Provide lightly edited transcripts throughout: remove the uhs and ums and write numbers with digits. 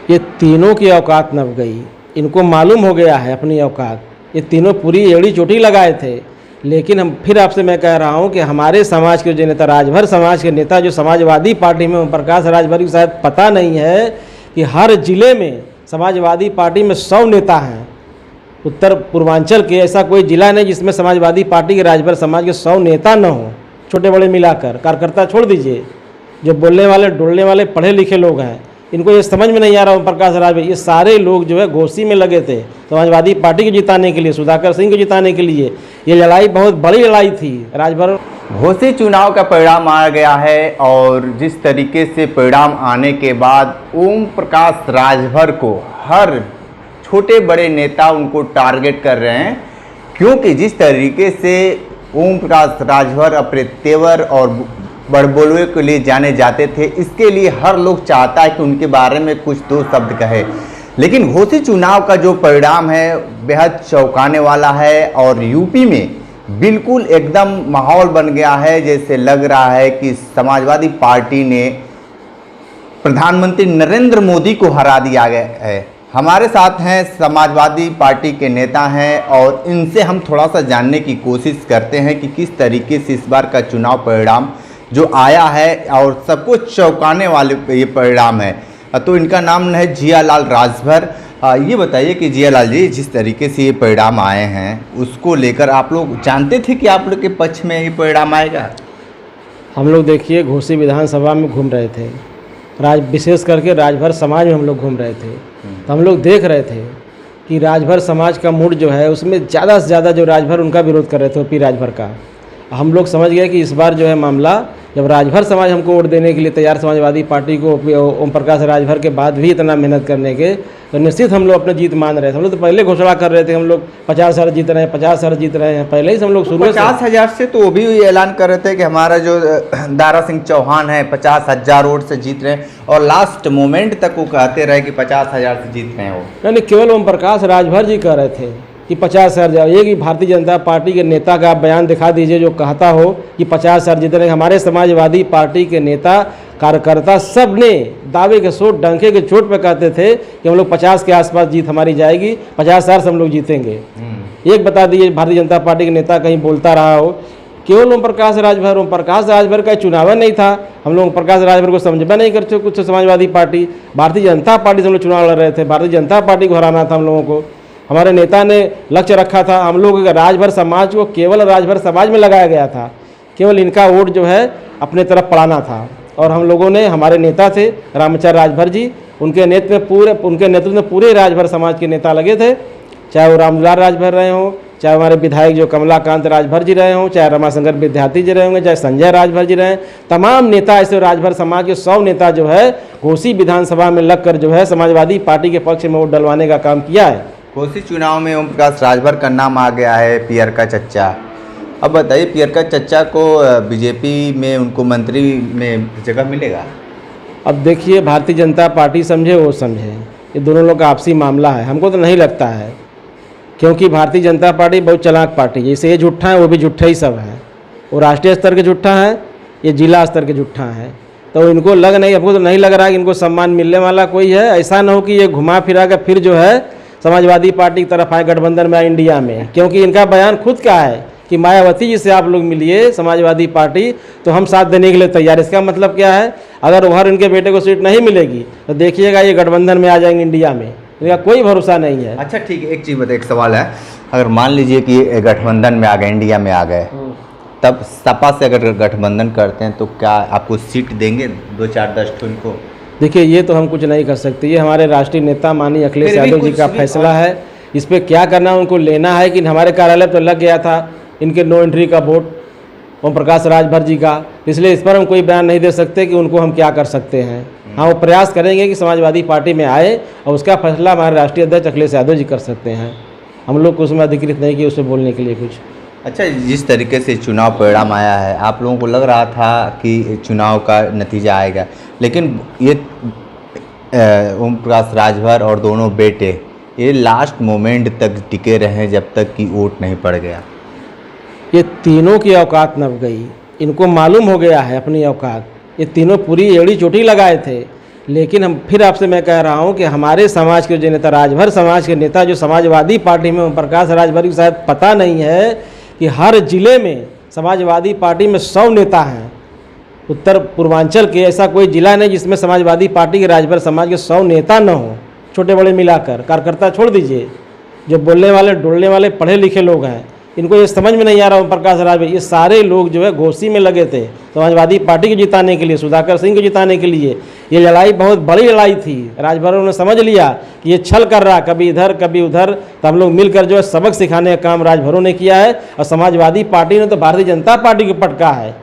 ये तीनों की औकात नब गई, इनको मालूम हो गया है अपनी औकात। ये तीनों पूरी एड़ी चोटी लगाए थे। लेकिन हम फिर आपसे मैं कह रहा हूँ कि हमारे समाज के जो नेता, राजभर समाज के नेता जो समाजवादी पार्टी में, ओम प्रकाश राजभर की शायद पता नहीं है कि हर जिले में समाजवादी पार्टी में 100 नेता हैं। उत्तर पूर्वांचल के ऐसा कोई जिला नहीं जिसमें समाजवादी पार्टी के, राजभर समाज के 100 नेता न हो, छोटे बड़े मिलाकर। कार्यकर्ता छोड़ दीजिए, जो बोलने वाले डोलने वाले पढ़े लिखे लोग हैं, इनको ये समझ में नहीं आ रहा ओम प्रकाश राजभर, ये सारे लोग जो है घोषी में लगे थे समाजवादी पार्टी को जिताने के लिए, सुधाकर सिंह को जिताने के लिए। ये लड़ाई बहुत बड़ी लड़ाई थी। राजभर घोसी चुनाव का परिणाम आ गया है और जिस तरीके से परिणाम आने के बाद ओम प्रकाश राजभर को हर छोटे बड़े नेता उनको टारगेट कर रहे हैं, क्योंकि जिस तरीके से ओम प्रकाश राजभर अपने तेवर और बड़बोलवे के लिए जाने जाते थे, इसके लिए हर लोग चाहता है कि उनके बारे में कुछ दो शब्द कहे। लेकिन घोसी चुनाव का जो परिणाम है बेहद चौंकाने वाला है और यूपी में बिल्कुल एकदम माहौल बन गया है, जैसे लग रहा है कि समाजवादी पार्टी ने प्रधानमंत्री नरेंद्र मोदी को हरा दिया गया है। हमारे साथ हैं समाजवादी पार्टी के नेता हैं और इनसे हम थोड़ा सा जानने की कोशिश करते हैं कि किस तरीके से इस बार का चुनाव परिणाम जो आया है और सबको चौंकाने वाले ये परिणाम है। तो इनका नाम है जियालाल राजभर। ये बताइए कि जियालाल जी, जिस तरीके से ये परिणाम आए हैं उसको लेकर आप लोग जानते थे कि आप लोग के पक्ष में ये परिणाम आएगा? हम लोग देखिए घोसी विधानसभा में घूम रहे थे, विशेष करके राजभर समाज में हम लोग घूम रहे थे, तो हम लोग देख रहे थे कि राजभर समाज का मूड जो है उसमें ज़्यादा से ज़्यादा जो राजभर उनका विरोध कर रहे थे, ओपी राजभर का। हम लोग समझ गए कि इस बार जो है मामला, जब राजभर समाज हमको वोट देने के लिए तैयार, समाजवादी पार्टी को ओम प्रकाश राजभर के बाद भी इतना मेहनत करने के, तो निश्चित हम लोग अपनी जीत मान रहे थे। हम लोग तो पहले घोषणा कर रहे थे हम लोग 50,000 जीत रहे हैं, 50,000 जीत रहे हैं, पहले ही हम लोग शुरू 50,000 से तो वो भी ऐलान कर रहे थे कि हमारा जो दारा सिंह चौहान है 50,000 वोट से जीत रहे हैं, और लास्ट मोमेंट तक वो कहते रहे कि 50,000 से जीत रहे हैं। वो नहीं, केवल ओम प्रकाश राजभर जी कह रहे थे कि 50,000 जाओ। ये कि भारतीय जनता पार्टी के नेता का आप बयान दिखा दीजिए जो कहता हो कि 50,000 जीत रहे। हमारे समाजवादी पार्टी के नेता कार्यकर्ता सब ने दावे के चोट, डंके के चोट पे कहते थे कि हम लोग 50 के आसपास जीत हमारी जाएगी, 50,000 से हम लोग जीतेंगे। एक बता दीजिए भारतीय जनता पार्टी के नेता कहीं बोलता रहा हो। केवल ओम प्रकाश राजभर, ओम प्रकाश राजभर का चुनाव नहीं था, हम लोग ओम प्रकाश राजभर को समझा नहीं करते कुछ। समाजवादी पार्टी, भारतीय जनता पार्टी से हम लोग चुनाव लड़ रहे थे, भारतीय जनता पार्टी को हराना था हम लोगों को। हमारे नेता ने लक्ष्य रखा था, हम लोग राजभर समाज को केवल राजभर समाज में लगाया गया था, केवल इनका वोट जो है अपने तरफ पड़ाना था। और हम लोगों ने, हमारे नेता थे रामचंद्र राजभर जी, उनके नेतृत्व में पूरे राजभर समाज के नेता लगे थे, चाहे वो रामदुलार राजभर रहे हों, चाहे हमारे विधायक जो कमलाकांत राजभर जी रहे हों, चाहे रमाशंकर विद्यार्थी जी रहे होंगे, चाहे संजय राजभर जी रहे, तमाम नेता ऐसे राजभर समाज के 100 नेता जो है घोसी विधानसभा में लगकर जो है समाजवादी पार्टी के पक्ष में वोट डलवाने का काम किया है। घोसी चुनाव में ओम प्रकाश राजभर का नाम आ गया है, पियर का चच्चा। अब बताइए, पियर का चच्चा को बीजेपी में उनको मंत्री में जगह मिलेगा? अब देखिए, भारतीय जनता पार्टी समझे वो समझे, ये दोनों लोग का आपसी मामला है। हमको तो नहीं लगता है, क्योंकि भारतीय जनता पार्टी बहुत चालाक पार्टी है। जैसे ये झूठा है वो भी झूठा ही सब है, वो राष्ट्रीय स्तर के झूठा है, ये जिला स्तर के झूठा है। तो इनको लग नहीं, हमको तो नहीं लग रहा है कि इनको सम्मान मिलने वाला कोई है। ऐसा ना हो कि ये घुमा फिरा कर फिर जो है समाजवादी पार्टी की तरफ आए, गठबंधन में आए इंडिया में। क्योंकि इनका बयान खुद का है कि मायावती जी से आप लोग मिलिए समाजवादी पार्टी तो हम साथ देने के लिए तैयार। इसका मतलब क्या है, अगर उधर इनके बेटे को सीट नहीं मिलेगी तो देखिएगा ये गठबंधन में आ जाएंगे इंडिया में, इनका कोई भरोसा नहीं है। अच्छा ठीक है, एक चीज़ बताइए, एक सवाल है, अगर मान लीजिए कि ये गठबंधन में आ गए, इंडिया में आ गए, तब सपा से अगर गठबंधन करते हैं तो क्या आपको सीट देंगे 2-4-10 ठो इनको? देखिए, ये तो हम कुछ नहीं कर सकते, ये हमारे राष्ट्रीय नेता माननीय अखिलेश यादव जी का फैसला है। इस पर क्या करना उनको लेना है। कि हमारे कार्यालय तो लग गया था इनके नो एंट्री का वोट ओम प्रकाश राजभर जी का, इसलिए इस पर हम कोई बयान नहीं दे सकते कि उनको हम क्या कर सकते हैं। हाँ, वो प्रयास करेंगे कि समाजवादी पार्टी में आए और उसका फैसला हमारे राष्ट्रीय अध्यक्ष अखिलेश यादव जी कर सकते हैं। हम लोग को उसमें अधिकृत नहीं कि उससे बोलने के लिए कुछ। अच्छा, जिस तरीके से चुनाव परिणाम आया है, आप लोगों को लग रहा था कि चुनाव का नतीजा आएगा, लेकिन ये ओम प्रकाश राजभर और दोनों बेटे ये लास्ट मोमेंट तक टिके रहे जब तक कि वोट नहीं पड़ गया। ये तीनों की औकात नब गई, इनको मालूम हो गया है अपनी औकात। ये तीनों पूरी एड़ी चोटी लगाए थे, लेकिन हम फिर आपसे मैं कह रहा हूं कि हमारे समाज के जो नेता, राजभर समाज के नेता जो समाजवादी पार्टी में, ओम प्रकाश राजभर की शायद पता नहीं है कि हर जिले में समाजवादी पार्टी में 100 नेता हैं। उत्तर पूर्वांचल के ऐसा कोई जिला नहीं जिसमें समाजवादी पार्टी के, राजभर समाज के 100 नेता न हो, छोटे बड़े मिलाकर। कार्यकर्ता छोड़ दीजिए, जो बोलने वाले डोलने वाले पढ़े लिखे लोग हैं, इनको ये समझ में नहीं आ रहा ओम प्रकाश राजभर, ये सारे लोग जो है घोषी में लगे थे समाजवादी पार्टी को जिताने के लिए, सुधाकर सिंह को जिताने के लिए। ये लड़ाई बहुत बड़ी लड़ाई थी। राजभर ने समझ लिया कि ये छल कर रहा, कभी इधर कभी उधर, तो हम लोग मिलकर जो है सबक सिखाने का काम राजभरों ने किया है। और समाजवादी पार्टी ने तो भारतीय जनता पार्टी को पटका है,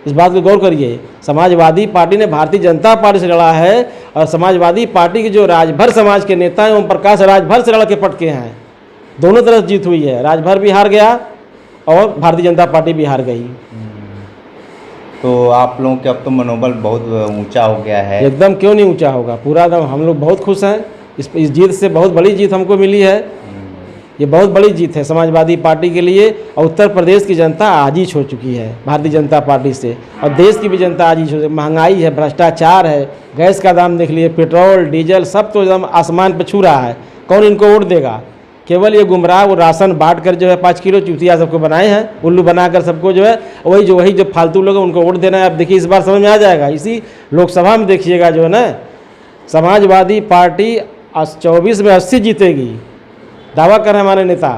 इस बात को गौर करिए। समाजवादी पार्टी ने भारतीय जनता पार्टी से लड़ा है, और समाजवादी पार्टी के जो राजभर समाज के नेता हैं ओम प्रकाश राजभर से लड़ के पटके हैं। दोनों तरफ जीत हुई है, राजभर भी हार गया और भारतीय जनता पार्टी भी हार गई। तो आप लोगों के अब तो मनोबल बहुत ऊंचा हो गया है। एकदम, क्यों नहीं ऊंचा होगा, पूरा एकदम हम लोग बहुत खुश हैं। इस जीत से बहुत बड़ी जीत हमको मिली है। ये बहुत बड़ी जीत है समाजवादी पार्टी के लिए, और उत्तर प्रदेश की जनता आजीज हो चुकी है भारतीय जनता पार्टी से, और देश की भी जनता आजीज हो चुकी है। महंगाई है, भ्रष्टाचार है, गैस का दाम देख लिए, पेट्रोल डीजल सब तो एकदम आसमान पर छू रहा है। कौन इनको वोट देगा? केवल ये गुमराह वो राशन बांट कर जो है 5 किलो चूतिया सबको बनाए हैं, उल्लू बनाकर सबको जो है वही जो फालतू लोग हैं उनको वोट देना है। अब देखिए इस बार समझ में आ जाएगा, इसी लोकसभा में देखिएगा जो है ना, समाजवादी पार्टी 24 में 80 जीतेगी, दावा कर रहे हमारे नेता।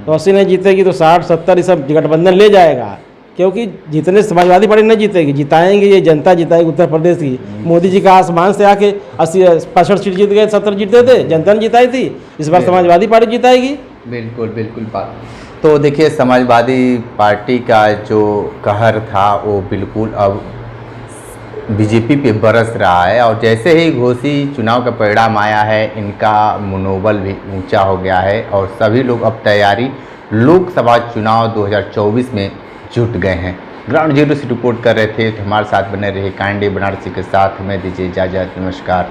तो 80 नहीं जीतेगी तो 60-70 ये सब गठबंधन ले जाएगा, क्योंकि जितने समाजवादी पार्टी नहीं जीतेगी, जिताएंगे ये जनता जिताएगी उत्तर प्रदेश की। मोदी जी का आसमान से आके 80-65 सीट जीत गए, 70 जीते थे, जनता ने जिताई थी। इस बार समाजवादी पार्टी जिताएगी। बिल्कुल बिल्कुल बात। तो देखिए समाजवादी पार्टी का जो कहर था वो बिल्कुल अब बीजेपी पे बरस रहा है, और जैसे ही घोषी चुनाव का परिणाम आया है इनका मनोबल भी ऊंचा हो गया है, और सभी लोग अब तैयारी लोकसभा चुनाव 2024 में जुट गए हैं। ग्राउंड जीरो से रिपोर्ट कर रहे थे, तो हमारे साथ बने रहे कांडे बनारसी के साथ। हमें दीजिए इजाज़त, नमस्कार।